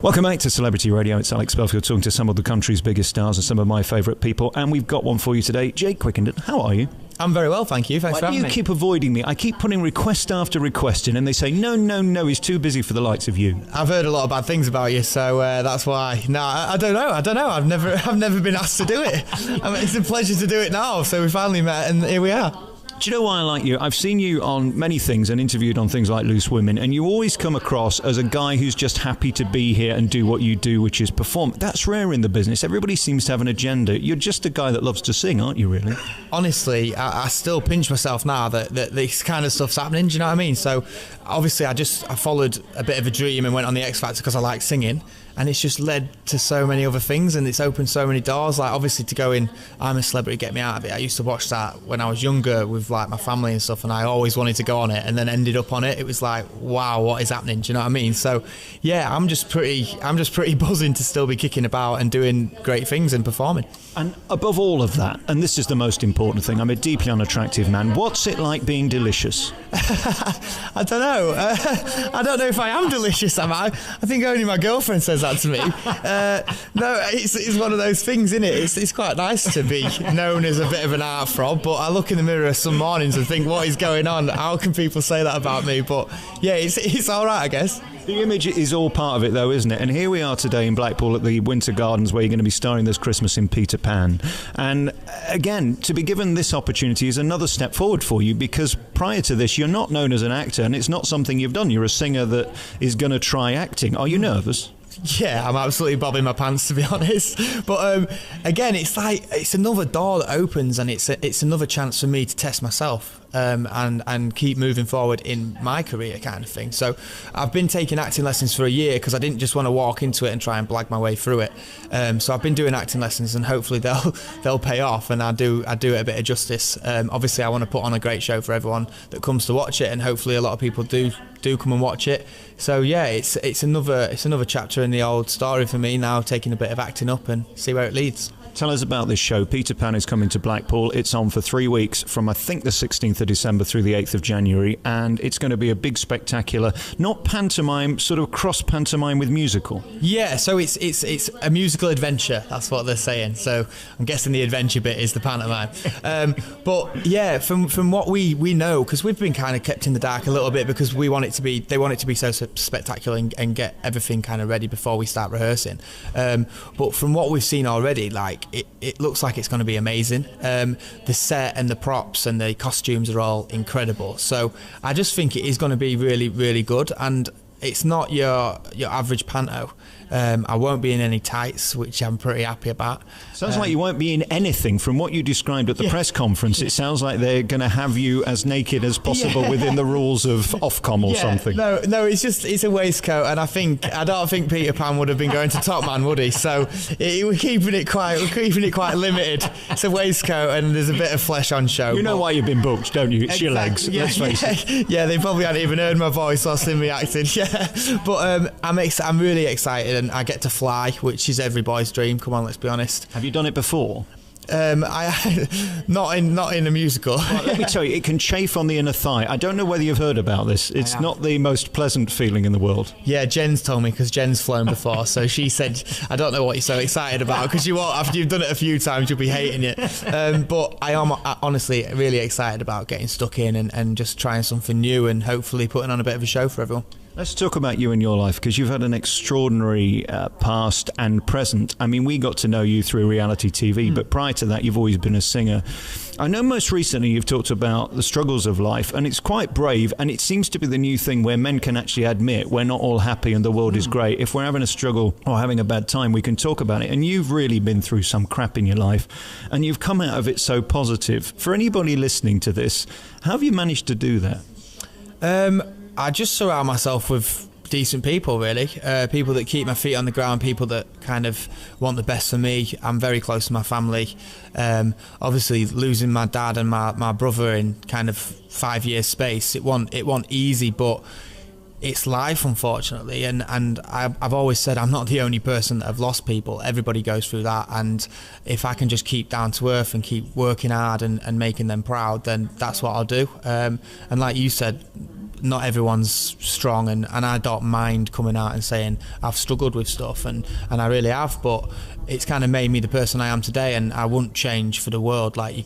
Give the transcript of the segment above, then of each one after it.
Welcome back to Celebrity Radio. It's Alex Belfield talking to some of the country's biggest stars and some of my favourite people. And we've got one for you today. Jake Quickenden, how are you? I'm very well, thank you. Thanks for having me. You keep avoiding me. I keep putting request after request in and they say, no, he's too busy for the likes of you. I've heard a lot of bad things about you, so that's why. No, I don't know. I've never been asked to do it. I mean, it's a pleasure to do it now, so we finally met and here we are. Do you know why I like you? I've seen you on many things and interviewed on things like Loose Women, and you always come across as a guy who's just happy to be here and do what you do, which is perform. That's rare in the business. Everybody seems to have an agenda. You're just a guy that loves to sing, aren't you, really? Honestly, I still pinch myself now that this kind of stuff's happening, do you know what I mean? So, obviously, I followed a bit of a dream and went on the X Factor because I like singing. And it's just led to so many other things, and it's opened so many doors. Like, obviously, to go in, I'm a Celebrity, get me out of it. I used to watch that when I was younger with like my family and stuff, and I always wanted to go on it, and then ended up on it. It was like, wow, what is happening? Do you know what I mean? So, yeah, I'm just pretty buzzing to still be kicking about and doing great things and performing. And above all of that, and this is the most important thing, I'm a deeply unattractive man. What's it like being delicious? I don't know. I don't know if I am delicious, am I? I think only my girlfriend says that to me. No, it's one of those things, isn't it? It's quite nice to be known as a bit of an heartthrob, but I look in the mirror some mornings and think, what is going on? How can people say that about me? But yeah, it's all right, I guess. The image is all part of it, though, isn't it? And here we are today in Blackpool at the Winter Gardens, where you're going to be starring this Christmas in Peter Pan. And again, to be given this opportunity is another step forward for you, because prior to this, you're not known as an actor, and it's not something you've done. You're a singer that is going to try acting. Are you nervous? Yeah, I'm absolutely bobbing my pants, to be honest. But again, it's another door that opens, and it's another chance for me to test myself and keep moving forward in my career, kind of thing. So I've been taking acting lessons for a year because I didn't just want to walk into it and try and blag my way through it. So I've been doing acting lessons, and hopefully they'll pay off, and I do it a bit of justice. Obviously, I want to put on a great show for everyone that comes to watch it, and hopefully a lot of people do come and watch it. So yeah, it's another chapter in the old story for me now, taking a bit of acting up and see where it leads. Tell us about this show. Peter Pan is coming to Blackpool. It's on for 3 weeks from, I think, the 16th of December through the 8th of January, and it's going to be a big spectacular, not pantomime, sort of cross-pantomime with musical. Yeah, so it's a musical adventure, that's what they're saying. So I'm guessing the adventure bit is the pantomime. But yeah, from what we know, because we've been kind of kept in the dark a little bit, because they want it to be so spectacular and get everything kind of ready before we start rehearsing. But from what we've seen already, like, it looks like it's going to be amazing. The set and the props and the costumes are all incredible. So I just think it is going to be really, really good. And it's not your average panto. I won't be in any tights, which I'm pretty happy about. Sounds like you won't be in anything. From what you described at the press conference, it sounds like they're going to have you as naked as possible within the rules of Ofcom or something. No, it's a waistcoat, and I don't think Peter Pan would have been going to Top Man, would he? So we're keeping it quite limited. It's a waistcoat, and there's a bit of flesh on show. You know why you've been booked, don't you? It's your legs. Yeah, let's face it. Yeah, they probably hadn't even heard my voice or seen me acting. Yeah, but I'm really excited. And I get to fly, which is every boy's dream. Come on, let's be honest. Have you done it before? Not in a musical. Well, let me tell you, it can chafe on the inner thigh. I don't know whether you've heard about this. It's not the most pleasant feeling in the world. Yeah, Jen's told me, because Jen's flown before, so she said, I don't know what you're so excited about, because you won't, after you've done it a few times, you'll be hating it. But I am honestly really excited about getting stuck in and just trying something new and hopefully putting on a bit of a show for everyone. Let's talk about you and your life, because you've had an extraordinary past and present. I mean, we got to know you through reality TV, but prior to that, you've always been a singer. I know most recently you've talked about the struggles of life, and it's quite brave, and it seems to be the new thing where men can actually admit we're not all happy and the world is great. If we're having a struggle or having a bad time, we can talk about it. And you've really been through some crap in your life, and you've come out of it so positive. For anybody listening to this, how have you managed to do that? I just surround myself with decent people, really. People that keep my feet on the ground, people that kind of want the best for me. I'm very close to my family. Obviously, losing my dad and my brother in kind of 5 years space, it wasn't easy, but it's life, unfortunately. And I've always said I'm not the only person that have lost people. Everybody goes through that. And if I can just keep down to earth and keep working hard and making them proud, then that's what I'll do. And like you said, not everyone's strong, and I don't mind coming out and saying I've struggled with stuff, and I really have, but it's kind of made me the person I am today, and I wouldn't change for the world. Like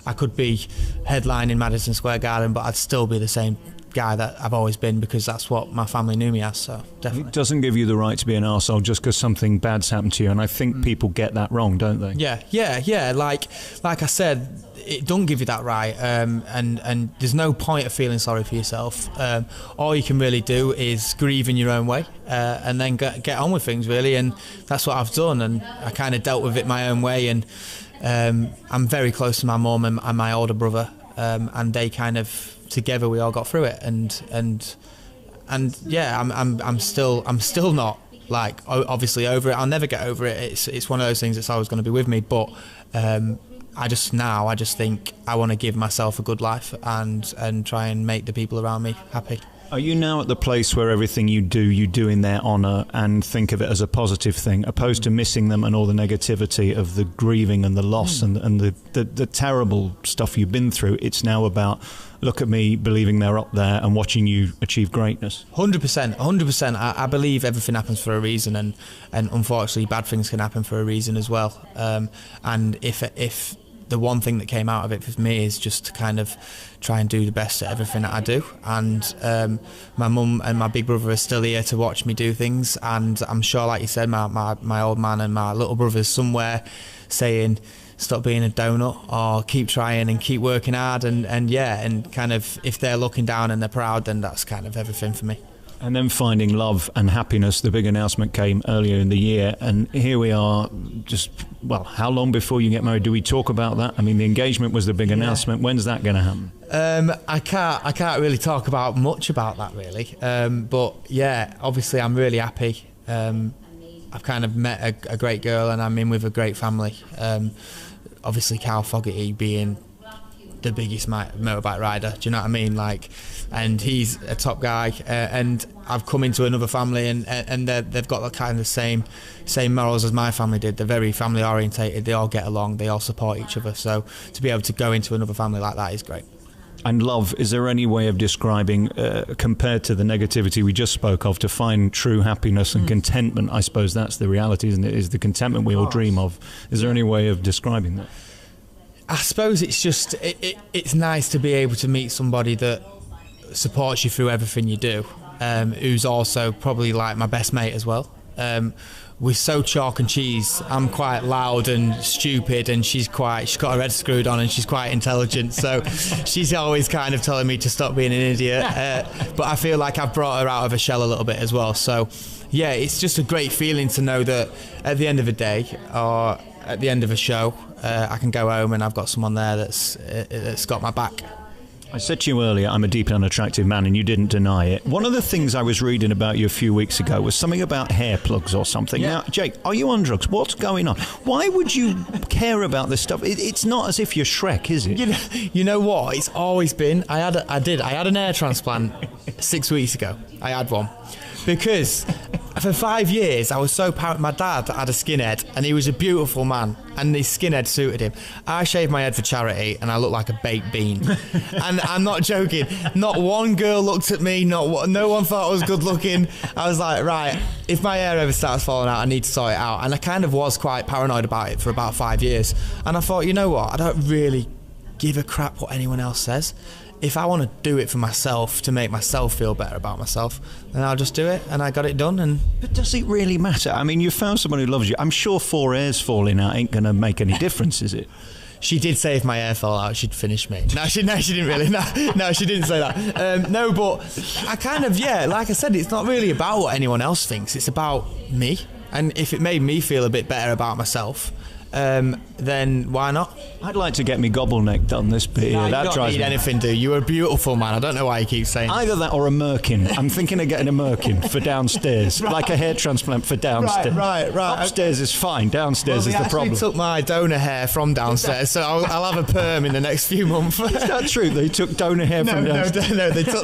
I could be headlining Madison Square Garden, but I'd still be the same guy that I've always been, because that's what my family knew me as. So definitely. It doesn't give you the right to be an arsehole just because something bad's happened to you, and I think people get that wrong, don't they? Yeah. Like I said, it don't give you that right, and there's no point of feeling sorry for yourself. All you can really do is grieve in your own way, and then get on with things, really, and that's what I've done, and I kind of dealt with it my own way, and I'm very close to my mum and my older brother, and they kind of, together we all got through it, and yeah, I'm still not, like, obviously over it. I'll never get over it. It's one of those things that's always going to be with me, but I just think I want to give myself a good life and try and make the people around me happy. Are you now at the place where everything you do in their honour and think of it as a positive thing, opposed to missing them and all the negativity of the grieving and the loss and the terrible stuff you've been through? It's now about, look at me, believing they're up there and watching you achieve greatness. 100%. I believe everything happens for a reason, and unfortunately bad things can happen for a reason as well. And if the one thing that came out of it for me is just to kind of try and do the best at everything that I do, and my mum and my big brother are still here to watch me do things, and I'm sure, like you said, my old man and my little brother's somewhere saying stop being a donut, or keep trying and keep working hard, and kind of, if they're looking down and they're proud, then that's kind of everything for me. And then finding love and happiness, the big announcement came earlier in the year, and here we are just, well, how long before you get married? Do we talk about that? I mean, the engagement was the big announcement. When's that going to happen? I can't really talk about much about that, really. But yeah, obviously I'm really happy. I've kind of met a great girl, and I'm in with a great family. Obviously Carl Fogarty being the biggest motorbike rider, do you know what I mean? Like, and he's a top guy, and I've come into another family, and they've got the kind of same morals as my family did. They're very family orientated. They all get along. They all support each other. So to be able to go into another family like that is great. And love, is there any way of describing, compared to the negativity we just spoke of, to find true happiness and contentment? I suppose that's the reality, isn't it? Is the contentment we all dream of. Is there any way of describing that? I suppose it's just, it's nice to be able to meet somebody that supports you through everything you do, who's also probably like my best mate as well. We're so chalk and cheese. I'm quite loud and stupid, and she's got her head screwed on, and she's quite intelligent, so she's always kind of telling me to stop being an idiot, but I feel like I've brought her out of her shell a little bit as well. So yeah, it's just a great feeling to know that at the end of a day, or at the end of a show, I can go home and I've got someone there that's got my back. I said to you earlier, I'm a deep and unattractive man, and you didn't deny it. One of the things I was reading about you a few weeks ago was something about hair plugs or something. Yeah. Now, Jake, are you on drugs? What's going on? Why would you care about this stuff? It's not as if you're Shrek, is it? You know what? It's always been. I had an hair transplant 6 weeks ago. I had one because for 5 years I was so paranoid. My dad had a skinhead, and he was a beautiful man, and his skinhead suited him. I shaved my head for charity, and I looked like a baked bean. And I'm not joking. Not one girl looked at me. No one thought I was good looking. I was like, right, if my hair ever starts falling out, I need to sort it out. And I kind of was quite paranoid about it for about 5 years. And I thought, you know what? I don't really give a crap what anyone else says. If I want to do it for myself, to make myself feel better about myself, then I'll just do it, and I got it done. But does it really matter? I mean, you found someone who loves you. I'm sure 4 hairs falling out ain't going to make any difference, is it? She did say if my hair fell out, she'd finish me. No, she didn't really. No, she didn't say that. No, but I kind of, like I said, it's not really about what anyone else thinks. It's about me. And if it made me feel a bit better about myself, then why not? I'd like to get me gobbleneck done this bit here. That drives me. Anything, do you? You're a beautiful man. I don't know why you keep saying either that or a merkin. I'm thinking of getting a merkin for downstairs, right. Like a hair transplant for downstairs. Right. Upstairs is fine. Downstairs is the problem. They took my donor hair from downstairs, so I'll have a perm in the next few months. Is that true? They took donor hair from downstairs. No, they took.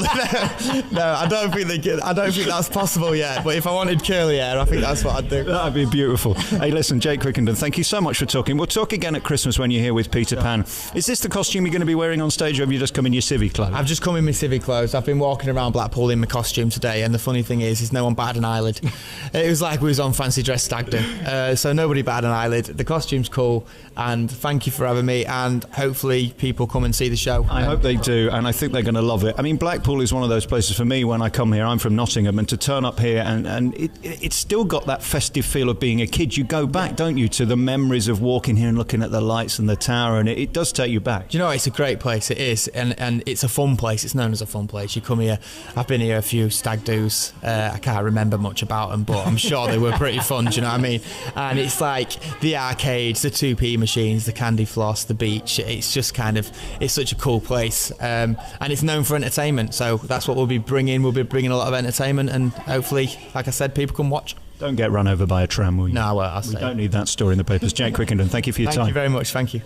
No, I don't think they get. I don't think that's possible yet. But if I wanted curly hair, I think that's what I'd do. That'd be beautiful. Hey, listen, Jake Quickenden, thank you so much much for talking. We'll talk again at Christmas when you're here with Peter Pan. Is this the costume you're going to be wearing on stage, or have you just come in your civvy clothes? I've just come in my civvy clothes. I've been walking around Blackpool in my costume today, and the funny thing is no one batted an eyelid. It was like we was on fancy dress stag do. So nobody batted an eyelid. The costume's cool, and thank you for having me, and hopefully people come and see the show. I hope they do, and I think they're going to love it. I mean, Blackpool is one of those places for me when I come here. I'm from Nottingham, and to turn up here and it's still got that festive feel of being a kid. You go back, don't you, to the memories of walking here and looking at the lights and the tower, and it does take you back. Do you know, it's a great place, it is, and it's a fun place. It's known as a fun place. You come here, I've been here a few stag do's. I can't remember much about them, but I'm sure they were pretty fun, do you know what I mean? And it's like the arcades, the 2p machines, the candy floss, the beach. It's just kind of, it's such a cool place, and it's known for entertainment, so that's what we'll be bringing. We'll be bringing a lot of entertainment, and hopefully, like I said, people can watch. Don't get run over by a tram, will you? No, well, we don't need that story in the papers. Jack Quickenden, thank you for your time. Thank you very much. Thank you.